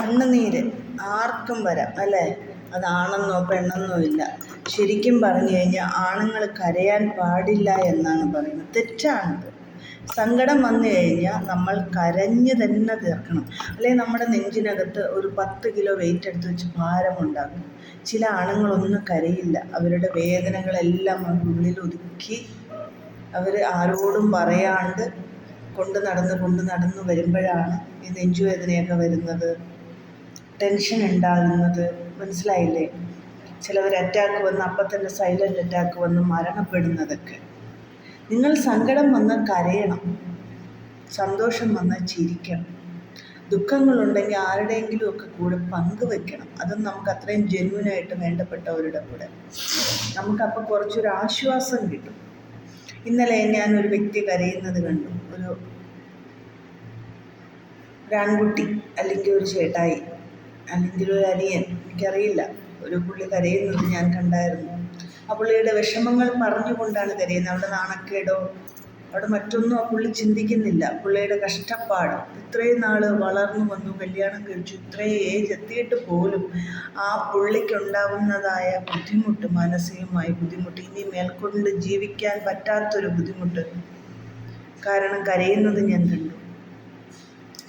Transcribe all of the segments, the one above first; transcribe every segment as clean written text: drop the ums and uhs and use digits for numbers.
കണ്ണുനീര് ആർക്കും വരാം അല്ലേ? അതാണെന്നോ പെണ്ണെന്നോ ഇല്ല. ശരിക്കും പറഞ്ഞു കഴിഞ്ഞാൽ ആണുങ്ങൾ കരയാൻ പാടില്ല എന്നാണ് പറയുന്നത്. തെറ്റാണത്. സങ്കടം വന്നു കഴിഞ്ഞാൽ നമ്മൾ കരഞ്ഞ് തന്നെ തീർക്കണം. അല്ലെങ്കിൽ നമ്മുടെ നെഞ്ചിനകത്ത് ഒരു 10 കിലോ വെയിറ്റ് എടുത്ത് വെച്ച് ഭാരമുണ്ടാക്കും. ചില ആണുങ്ങളൊന്നും കരയില്ല. അവരുടെ വേദനകളെല്ലാം ഉള്ളിൽ ഒതുക്കി അവർ ആരോടും പറയാണ്ട് കൊണ്ട് നടന്ന് വരുമ്പോഴാണ് ഈ നെഞ്ചുവേദനയൊക്കെ വരുന്നത്, ടെൻഷൻ ഉണ്ടാകുന്നത്. മനസ്സിലായില്ലേ? ചിലവർ അറ്റാക്ക് വന്ന് അപ്പം തന്നെ സൈലൻ്റ് അറ്റാക്ക് വന്ന് മരണപ്പെടുന്നതൊക്കെ. നിങ്ങൾ സങ്കടം വന്നാൽ കരയണം, സന്തോഷം വന്നാൽ ചിരിക്കണം, ദുഃഖങ്ങളുണ്ടെങ്കിൽ ആരുടെയെങ്കിലും ഒക്കെ കൂടെ പങ്കുവെക്കണം. അതും നമുക്ക് അത്രയും ജെന്യുവനായിട്ട് വേണ്ടപ്പെട്ടവരുടെ കൂടെ. നമുക്കപ്പോൾ കുറച്ചൊരു ആശ്വാസം കിട്ടും. ഇന്നലെ ഞാനൊരു വ്യക്തി കരയുന്നത് കണ്ടു. ഒരു ആൺകുട്ടി അല്ലെങ്കിൽ ഒരു ചേട്ടായി അല്ലെങ്കിൽ ഒരു അനിയൻ, എനിക്കറിയില്ല, ഒരു പുള്ളി കരയുന്നത് ഞാൻ കണ്ടായിരുന്നു. ആ പുള്ളിയുടെ വിഷമങ്ങൾ പറഞ്ഞുകൊണ്ടാണ് കരയുന്നത്. അവിടെ നാണക്കേടോ അവിടെ മറ്റൊന്നും ആ പുള്ളി ചിന്തിക്കുന്നില്ല. പുള്ളിയുടെ കഷ്ടപ്പാട്, ഇത്രയും നാൾ വളർന്നു വന്നു, കല്യാണം കഴിച്ചു, ഇത്രയും ഏജ് എത്തിയിട്ട് പോലും ആ പുള്ളിക്കുണ്ടാവുന്നതായ ബുദ്ധിമുട്ട്, മാനസികമായ ബുദ്ധിമുട്ട്, ഇനി മേൽക്കൊണ്ട് ജീവിക്കാൻ പറ്റാത്തൊരു ബുദ്ധിമുട്ട് കാരണം കരയുന്നത് ഞാൻ കണ്ടു.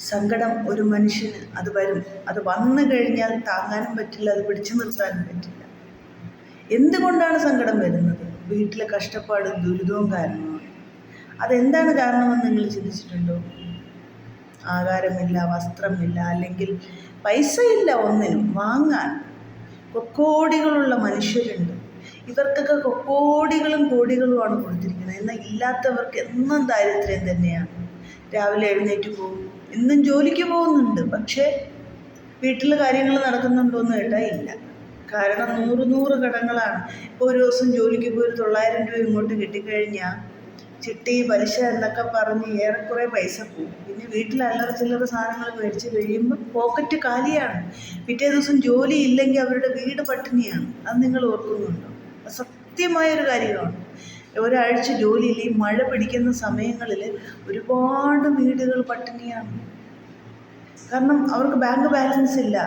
സങ്കടം ഒരു മനുഷ്യന് അത് വരും. അത് വന്നു കഴിഞ്ഞാൽ താങ്ങാനും പറ്റില്ല, അത് പിടിച്ചു നിർത്താനും പറ്റില്ല. എന്തുകൊണ്ടാണ് സങ്കടം വരുന്നത്? വീട്ടിലെ കഷ്ടപ്പാടും ദുരിതവും കാരണമാണ്. അതെന്താണ് കാരണമെന്ന് നിങ്ങൾ ചിന്തിച്ചിട്ടുണ്ടോ? ആഹാരമില്ല, വസ്ത്രമില്ല, അല്ലെങ്കിൽ പൈസയില്ല ഒന്നിനും വാങ്ങാൻ. കോടികളുള്ള മനുഷ്യരുണ്ട്. ഇവർക്കൊക്കെ കോടികളും കോടികളുമാണ് കൊടുത്തിരിക്കുന്നത്. എന്നാൽ ഇല്ലാത്തവർക്ക് എന്നും ദാരിദ്ര്യം തന്നെയാണ്. രാവിലെ എഴുന്നേറ്റ് പോകും, ഇന്നും ജോലിക്ക് പോകുന്നുണ്ട്, പക്ഷേ വീട്ടിൽ കാര്യങ്ങൾ നടക്കുന്നുണ്ടോ എന്ന് കേട്ടാൽ ഇല്ല. കാരണം 100 കടങ്ങളാണ്. ഇപ്പോൾ ഒരു ദിവസം ജോലിക്ക് പോയി 900 രൂപ ഇങ്ങോട്ട് കിട്ടിക്കഴിഞ്ഞാൽ ചിട്ടി, പലിശ എന്നൊക്കെ പറഞ്ഞ് ഏറെക്കുറെ പൈസ പോകും. പിന്നെ വീട്ടിൽ അല്ലറ ചില്ലറ സാധനങ്ങൾ മേടിച്ച് കഴിയുമ്പോൾ പോക്കറ്റ് കാലിയാണ്. പിറ്റേ ദിവസം ജോലി ഇല്ലെങ്കിൽ അവരുടെ വീട് പട്ടിണിയാണ്. അത് നിങ്ങൾ ഓർക്കുന്നുണ്ടോ? സത്യമായൊരു കാര്യമാണ്. ഒരാഴ്ച ജോലിയിൽ ഈ മഴ പിടിക്കുന്ന സമയങ്ങളിൽ ഒരുപാട് വീടുകൾ പട്ടിണിയാണ്. കാരണം അവർക്ക് ബാങ്ക് ബാലൻസ് ഇല്ല,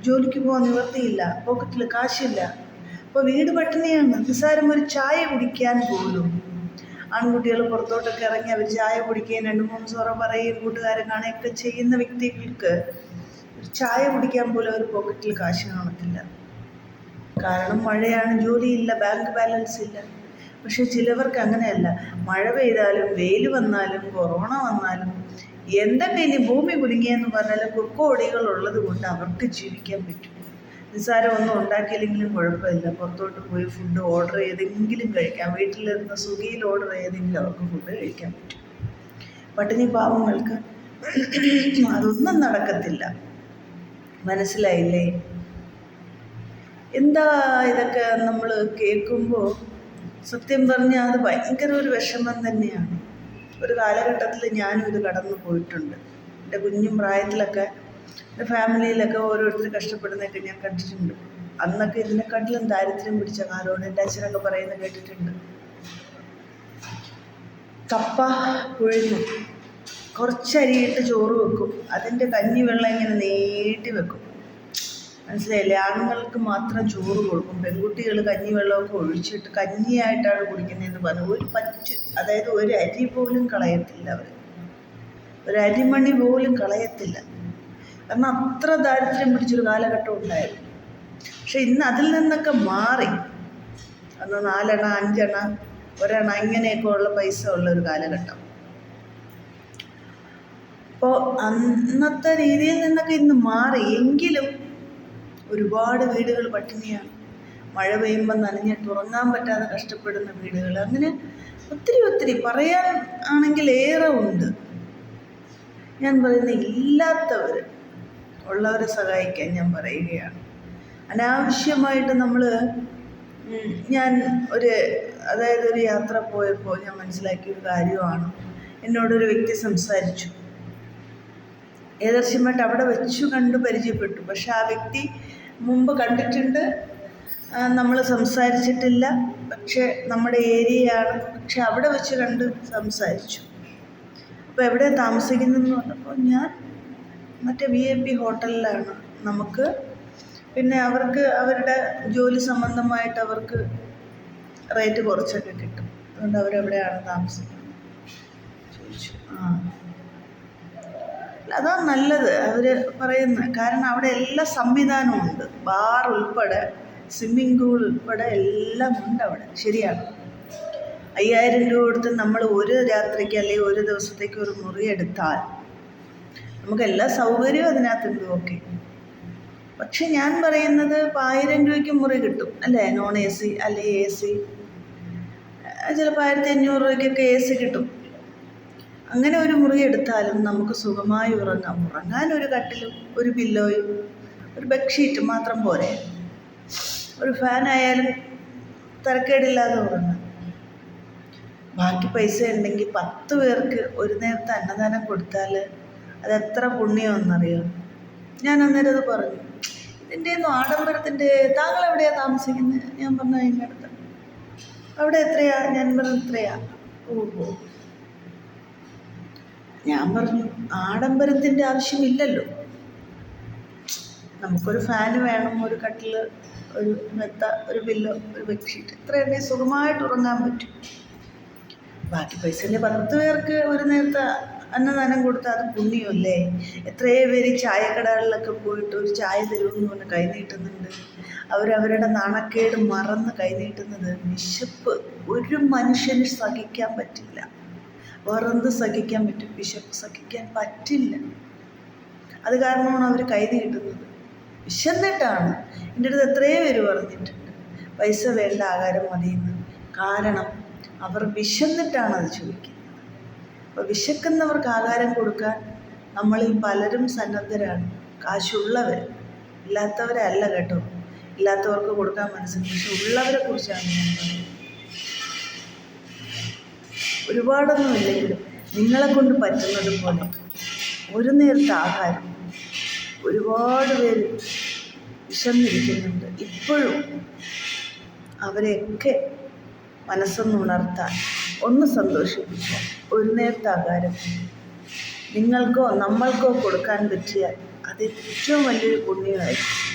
ജോലിക്ക് പോകാൻ നിവൃത്തിയില്ല, പോക്കറ്റിൽ കാശില്ല. അപ്പോൾ വീട് പട്ടിണിയാണ്. നിസ്സാരം ഒരു ചായ കുടിക്കാൻ പോലും ആൺകുട്ടികൾ പുറത്തോട്ടൊക്കെ ഇറങ്ങി അവർ ചായ കുടിക്കുകയും 2-3 സൊറ പറയുകയും കൂട്ടുകാരെ കാണുകയൊക്കെ ചെയ്യുന്ന വ്യക്തികൾക്ക് ചായ കുടിക്കാൻ പോലും അവർ പോക്കറ്റിൽ കാശ് കാണത്തില്ല. കാരണം മഴയാണ്, ജോലിയില്ല, ബാങ്ക് ബാലൻസ് ഇല്ല. പക്ഷെ ചിലവർക്ക് അങ്ങനെയല്ല. മഴ പെയ്താലും വെയിൽ വന്നാലും കൊറോണ വന്നാലും എന്തൊക്കെ ഇനി ഭൂമി കുലുങ്ങിയെന്ന് പറഞ്ഞാലും കോടികളുള്ളത് കൊണ്ട് അവർക്ക് ജീവിക്കാൻ പറ്റും. നിസ്സാരം ഒന്നും ഉണ്ടാക്കിയില്ലെങ്കിലും കുഴപ്പമില്ല, പുറത്തോട്ട് പോയി ഫുഡ് ഓർഡർ ചെയ്തെങ്കിലും കഴിക്കാം. വീട്ടിലിരുന്ന് സ്വിഗ്ഗിയിൽ ഓർഡർ ചെയ്തെങ്കിലും അവർക്ക് ഫുഡ് കഴിക്കാൻ പറ്റും. പട്ടിണി പാവങ്ങൾക്ക് അതൊന്നും നടക്കത്തില്ല. മനസ്സിലായില്ലേ? എന്താ ഇതൊക്കെ നമ്മൾ കേൾക്കുമ്പോൾ സത്യം പറഞ്ഞാൽ അത് ഭയങ്കര ഒരു വിഷമം തന്നെയാണ്. ഒരു കാലഘട്ടത്തിൽ ഞാനും ഇത് കടന്നു പോയിട്ടുണ്ട്. എൻ്റെ കുഞ്ഞും പ്രായത്തിലൊക്കെ എൻ്റെ ഫാമിലിയിലൊക്കെ ഓരോരുത്തർ കഷ്ടപ്പെടുന്നതൊക്കെ ഞാൻ കണ്ടിട്ടുണ്ട്. അന്നൊക്കെ ഇതിനെക്കാട്ടിലും ദാരിദ്ര്യം പിടിച്ച കാലമാണ്. എൻ്റെ അച്ഛനൊക്കെ പറയുന്നത് കേട്ടിട്ടുണ്ട്. കപ്പ പുഴുങ്ങും, കുറച്ചരിയിട്ട് ചോറ് വെക്കും, അതിൻ്റെ കഞ്ഞിവെള്ളം ഇങ്ങനെ നീട്ടി വെക്കും. മനസ്സിലായില്ലേ? ആണുങ്ങൾക്ക് മാത്രം ചോറ് കൊടുക്കും, പെൺകുട്ടികൾ കഞ്ഞിവെള്ളമൊക്കെ ഒഴിച്ചിട്ട് കഞ്ഞിയായിട്ടാണ് കുടിക്കുന്നതെന്ന് പറഞ്ഞു. ഒരു പറ്റ്, അതായത് ഒരു അരി പോലും കളയത്തില്ല അവർ, ഒരു അരിമണി പോലും കളയത്തില്ല. കാരണം അത്ര ദാരിദ്ര്യം പിടിച്ചൊരു കാലഘട്ടം ഉണ്ടായിരുന്നു. പക്ഷെ ഇന്ന് അതിൽ നിന്നൊക്കെ മാറി. അന്ന് 4 അണ 5 അണ 1 അണ ഇങ്ങനെയൊക്കെ ഉള്ള പൈസ ഉള്ള ഒരു കാലഘട്ടം. അപ്പോൾ അന്നത്തെ രീതിയിൽ നിന്നൊക്കെ ഇന്ന് മാറി. എങ്കിലും ഒരുപാട് വീടുകൾ പട്ടിണിയാണ്. മഴ പെയ്യുമ്പോൾ നനഞ്ഞിട്ട് ഉറങ്ങാൻ പറ്റാതെ കഷ്ടപ്പെടുന്ന വീടുകൾ. അങ്ങനെ ഒത്തിരി പറയാൻ ആണെങ്കിൽ ഏറെ ഉണ്ട്. ഞാൻ പറയുന്ന ഇല്ലാത്തവർ ഉള്ളവരെ സഹായിക്കാൻ ഞാൻ പറയുകയാണ്. അനാവശ്യമായിട്ട് ഞാൻ ഒരു യാത്ര പോയപ്പോൾ ഞാൻ മനസ്സിലാക്കിയൊരു കാര്യമാണ്. എന്നോടൊരു വ്യക്തി സംസാരിച്ചു. ഏദർശ്യമായിട്ട് അവിടെ വെച്ചു കണ്ടു പരിചയപ്പെട്ടു. പക്ഷെ ആ വ്യക്തി മുമ്പ് കണ്ടിട്ടുണ്ട്, നമ്മൾ സംസാരിച്ചിട്ടില്ല. പക്ഷേ നമ്മുടെ ഏരിയയാണ്. പക്ഷെ അവിടെ വെച്ച് കണ്ട് സംസാരിച്ചു. അപ്പോൾ എവിടെ താമസിക്കുന്നതെന്ന് പറഞ്ഞപ്പോൾ മറ്റേ VIP ഹോട്ടലിലാണ് നമുക്ക്. പിന്നെ അവർക്ക് അവരുടെ ജോലി സംബന്ധമായിട്ട് അവർക്ക് റേറ്റ് കുറച്ചൊക്കെ കിട്ടും. അതുകൊണ്ട് അവരെവിടെയാണ് താമസിക്കുന്നത് ചോദിച്ചു. അതാ നല്ലത് അവർ പറയുന്നത്. കാരണം അവിടെ എല്ലാ സംവിധാനവും ഉണ്ട്. ബാർ ഉൾപ്പെടെ, സ്വിമ്മിംഗ് പൂൾ ഉൾപ്പെടെ എല്ലാം ഉണ്ട് അവിടെ. ശരിയാണ്. 5000 രൂപ കൊടുത്ത് നമ്മൾ ഒരു രാത്രിക്ക് അല്ലെങ്കിൽ ഒരു ദിവസത്തേക്ക് ഒരു മുറി എടുത്താൽ നമുക്ക് എല്ലാ സൗകര്യവും അതിനകത്തുണ്ട്. ഓക്കെ. പക്ഷെ ഞാൻ പറയുന്നത് 1000 രൂപയ്ക്ക് മുറി കിട്ടും അല്ലേ? നോൺ AC അല്ലെങ്കിൽ AC. ചിലപ്പോൾ 1500 രൂപയ്ക്കൊക്കെ AC കിട്ടും. അങ്ങനെ ഒരു മുറി എടുത്താലും നമുക്ക് സുഖമായി ഉറങ്ങാം. ഉറങ്ങാൻ ഒരു കട്ടിലും ഒരു പില്ലോയും ഒരു ബെഡ്ഷീറ്റ് മാത്രം പോരെ. ഒരു ഫാനായാലും തരക്കേടില്ലാതെ ഉറങ്ങാം. ബാക്കി പൈസ ഉണ്ടെങ്കിൽ 10 പേർക്ക് ഒരു നേരത്തെ അന്നദാനം കൊടുത്താൽ അതെത്ര പുണ്യമെന്നറിയോ? ഞാൻ അന്നേരം അത് പറഞ്ഞു. ഇതിൻ്റെ ഒന്നും ആഡംബരത്തിൻ്റെ, താങ്കൾ എവിടെയാണ് താമസിക്കുന്നത്? ഞാൻ പറഞ്ഞു അതിൻ്റെ അടുത്ത്. അവിടെ എത്രയാ? ഞാൻ പറഞ്ഞു ഇത്രയാ. ഓഹോ. ഞാൻ പറഞ്ഞു ആഡംബരത്തിൻ്റെ ആവശ്യമില്ലല്ലോ. നമുക്കൊരു ഫാന് വേണം, ഒരു കട്ടില്, ഒരു മെത്ത, ഒരു പില്ലോ, ഒരു ബെഡ്ഷീറ്റ്. ഇത്രയല്ലേ സുഖമായിട്ട് ഉറങ്ങാൻ പറ്റും. ബാക്കി പൈസൻ്റെ 10 പേർക്ക് ഒരു നേരത്തെ അന്നദാനം കൊടുത്താൽ അത് പുണ്യമല്ലേ? എത്രയോ പേര് ചായക്കടകളിലൊക്കെ പോയിട്ട് ഒരു ചായ തരുമെന്ന് പറഞ്ഞ് കൈ നീട്ടുന്നുണ്ട്. അവരവരുടെ നാണക്കേട് മറന്ന് കൈ നീട്ടുന്നത്. വിശപ്പ് ഒരു മനുഷ്യന് സഹിക്കാൻ പറ്റില്ല. വേറെന്ത് സഹിക്കാൻ പറ്റും? വിശപ്പ് സഹിക്കാൻ പറ്റില്ല. അത് കാരണമാണ് അവർ കൈ നീട്ടുന്നത്. വിശന്നിട്ടാണ്. എൻ്റെ അടുത്ത് എത്രയോ പേര് പറഞ്ഞിട്ടുണ്ട് പൈസ വേണ്ട, ആഹാരം മതിയെന്ന്. കാരണം അവർ വിശന്നിട്ടാണ് അത് ചോദിക്കുന്നത്. അപ്പോൾ വിശക്കുന്നവർക്ക് ആഹാരം കൊടുക്കാൻ നമ്മളിൽ പലരും സന്നദ്ധരാണ്. കാശുള്ളവർ, ഇല്ലാത്തവരല്ല കേട്ടോ. ഇല്ലാത്തവർക്ക് കൊടുക്കാൻ മനസ്സിലാക്കും. പക്ഷെ ഉള്ളവരെ കുറിച്ചാണ് ഞാൻ പറയുന്നത്. ഒരുപാടൊന്നും ഇല്ലെങ്കിലും നിങ്ങളെ കൊണ്ട് പറ്റുന്നത് പോലെ ഒരു നേരത്തെ ആഹാരം. ഒരുപാട് പേര് വിശന്നിരിക്കുന്നുണ്ട്. ഇപ്പോഴും അവരെയൊക്കെ മനസ്സൊന്ന് ഉണർത്താൻ, ഒന്ന് സന്തോഷിപ്പിക്കാൻ ഒരു നേരത്തെ ആഹാരം നിങ്ങൾക്കോ നമ്മൾക്കോ കൊടുക്കാൻ പറ്റിയാൽ അത് ഏറ്റവും വലിയൊരു പുണ്യമായിരിക്കും.